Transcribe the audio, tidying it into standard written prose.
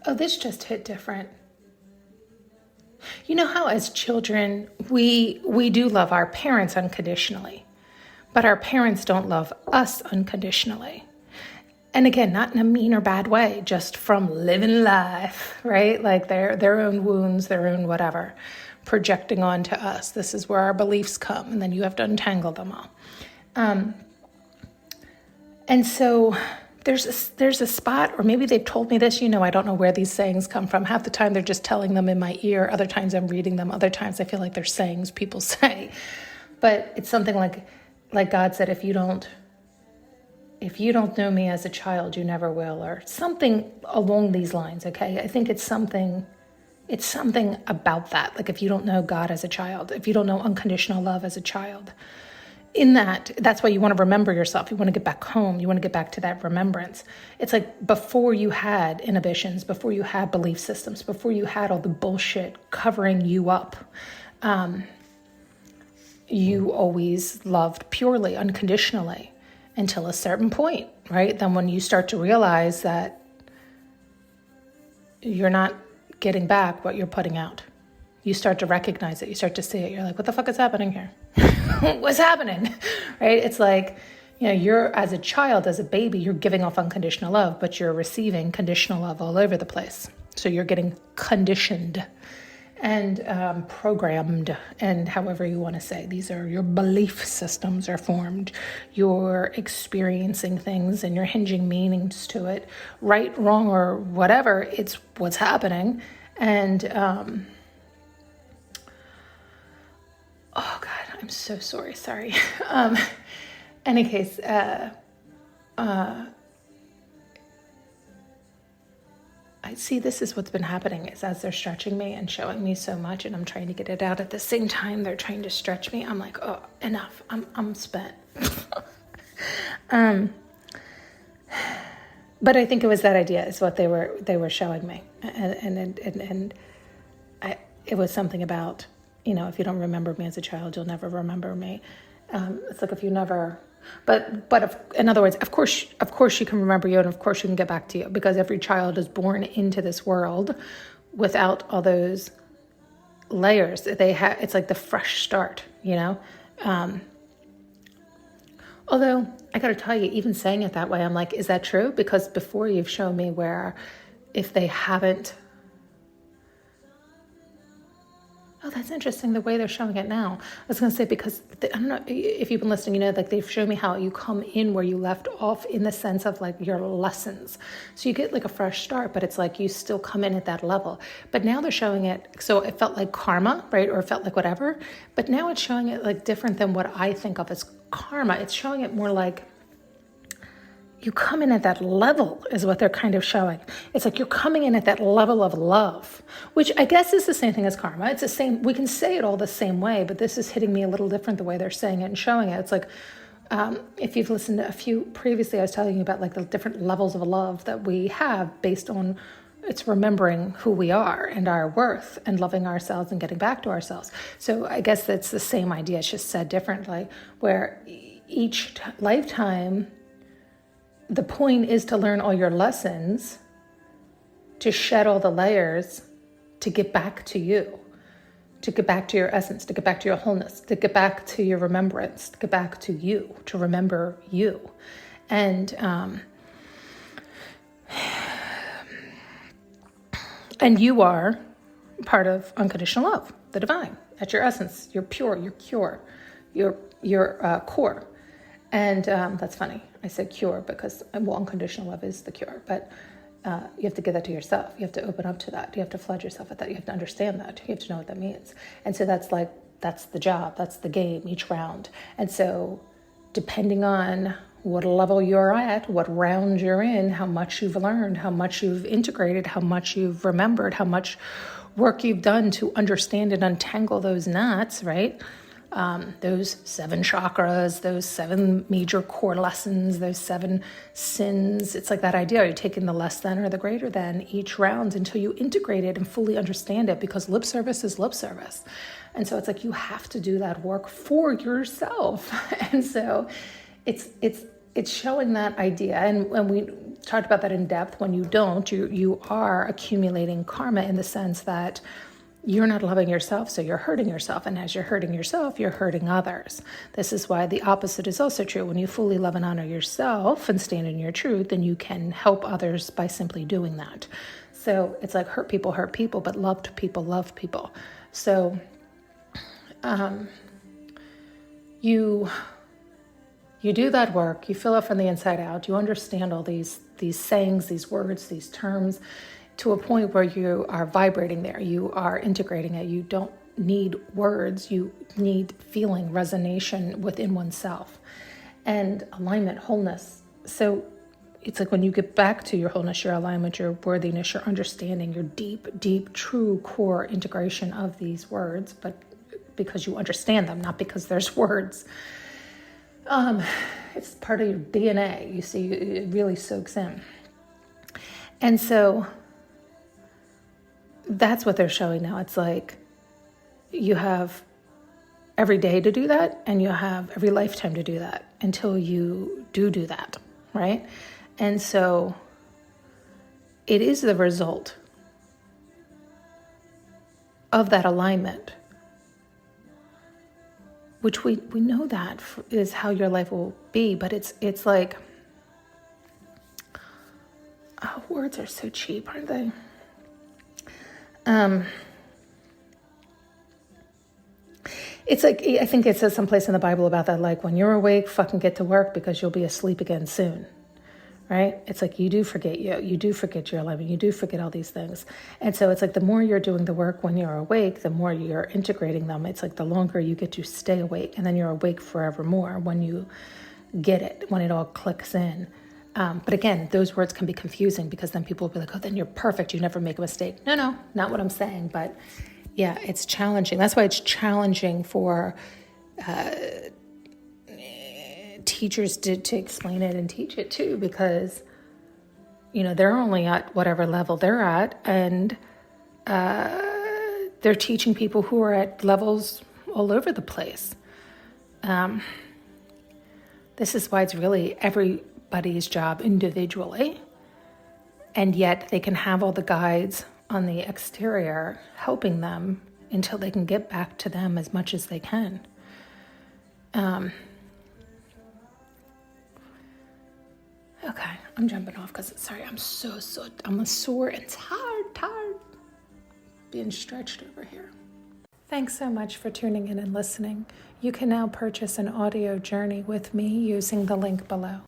Oh, this just hit different. You know how as children, we do love our parents unconditionally, but our parents don't love us unconditionally. And again, not in a mean or bad way, just from living life, right? Like their own wounds, their own whatever, projecting onto us. This is where our beliefs come, and then you have to untangle them all. And so there's a spot, or maybe they've told me this, I don't know where these sayings come from. Half the time they're just telling them in my ear. Other times I'm reading them. Other times I feel like they're sayings people say. But it's something like God said, if you don't know me as a child, you never will, or something along these lines, okay? I think it's something about that. Like if you don't know God as a child, if you don't know unconditional love as a child, that's why you want to remember yourself. You want to get back home. You want to get back to that remembrance. It's like before you had inhibitions, before you had belief systems, before you had all the bullshit covering you up, you always loved purely, unconditionally until a certain point, right? Then when you start to realize that you're not getting back what you're putting out, you start to recognize it. You start to see it. You're like, what the fuck is happening here? What's happening? Right? It's like, you're as a child, as a baby, you're giving off unconditional love, but you're receiving conditional love all over the place. So you're getting conditioned and programmed, and however you want to say, these are your belief systems are formed. You're experiencing things and you're hinging meanings to it, right, wrong, or whatever. It's what's happening. And oh God, I'm so sorry. Any case, I see this is what's been happening is as they're stretching me and showing me so much and I'm trying to get it out at the same time they're trying to stretch me. I'm like, oh, enough. I'm spent. But I think it was that idea is what they were showing me. And it was something about, if you don't remember me as a child, you'll never remember me. It's like if you never, in other words, of course she can remember you, and of course she can get back to you, because every child is born into this world without all those layers. It's like the fresh start, although I got to tell you, even saying it that way, I'm like, is that true? Because before you've shown me where if they haven't. Oh, that's interesting, the way they're showing it now. I was going to say, because, I don't know if you've been listening, like they've shown me how you come in where you left off in the sense of like your lessons. So you get like a fresh start, but it's like you still come in at that level. But now they're showing it, so it felt like karma, right? Or it felt like whatever. But now it's showing it like different than what I think of as karma. It's showing it more like you come in at that level is what they're kind of showing. It's like you're coming in at that level of love, which I guess is the same thing as karma. It's the same. We can say it all the same way, but this is hitting me a little different the way they're saying it and showing it. It's like if you've listened to a few previously, I was telling you about like the different levels of love that we have based on it's remembering who we are and our worth and loving ourselves and getting back to ourselves. So I guess that's the same idea. It's just said differently, where each lifetime, the point is to learn all your lessons, to shed all the layers, to get back to you, to get back to your essence, to get back to your wholeness, to get back to your remembrance, to get back to you, to remember you. And you are part of unconditional love, the divine. That's your essence. You're pure, you're cure, you're core. And that's funny. I said cure because unconditional love is the cure, but you have to give that to yourself. You have to open up to that. You have to flood yourself with that. You have to understand that. You have to know what that means. And so that's the job. That's the game each round. And so depending on what level you're at, what round you're in, how much you've learned, how much you've integrated, how much you've remembered, how much work you've done to understand and untangle those knots, right? Those 7 chakras, those 7 major core lessons, those 7 sins. It's like that idea. You're taking the less than or the greater than each round until you integrate it and fully understand it, because lip service is lip service. And so it's like you have to do that work for yourself. And so it's showing that idea. And when talked about that in depth. When you don't, you are accumulating karma in the sense that you're not loving yourself, so you're hurting yourself. And as you're hurting yourself, you're hurting others. This is why the opposite is also true. When you fully love and honor yourself and stand in your truth, then you can help others by simply doing that. So it's like hurt people, but loved people, love people. So you do that work, you fill it from the inside out, you understand all these sayings, these words, these terms, to a point where you are vibrating there, you are integrating it. You don't need words, you need feeling, resonation within oneself, and alignment, wholeness. So it's like when you get back to your wholeness, your alignment, your worthiness, your understanding, your deep, true core integration of these words, but because you understand them, not because there's words. It's part of your DNA. You see, it really soaks in. And so that's what they're showing now. It's like you have every day to do that, and you have every lifetime to do that until you do that, right? And so it is the result of that alignment, which we know that is how your life will be. But it's like, oh, words are so cheap, aren't they? It's like, I think it says someplace in the Bible about that, like, when you're awake, fucking get to work, because you'll be asleep again soon, right? It's like, you do forget you do forget your alignment, you do forget all these things. And so it's like, the more you're doing the work when you're awake, the more you're integrating them. It's like the longer you get to stay awake, and then you're awake forevermore when you get it, when it all clicks in. But again, those words can be confusing, because then people will be like, oh, then you're perfect, you never make a mistake. No, not what I'm saying. But yeah, it's challenging. That's why it's challenging for teachers to explain it and teach it too, because, they're only at whatever level they're at, and they're teaching people who are at levels all over the place. This is why it's really everybody's job individually, and yet they can have all the guides on the exterior helping them until they can get back to them as much as they can. Okay, I'm jumping off because, sorry, I'm I'm sore and tired, being stretched over here. Thanks so much for tuning in and listening. You can now purchase an audio journey with me using the link below.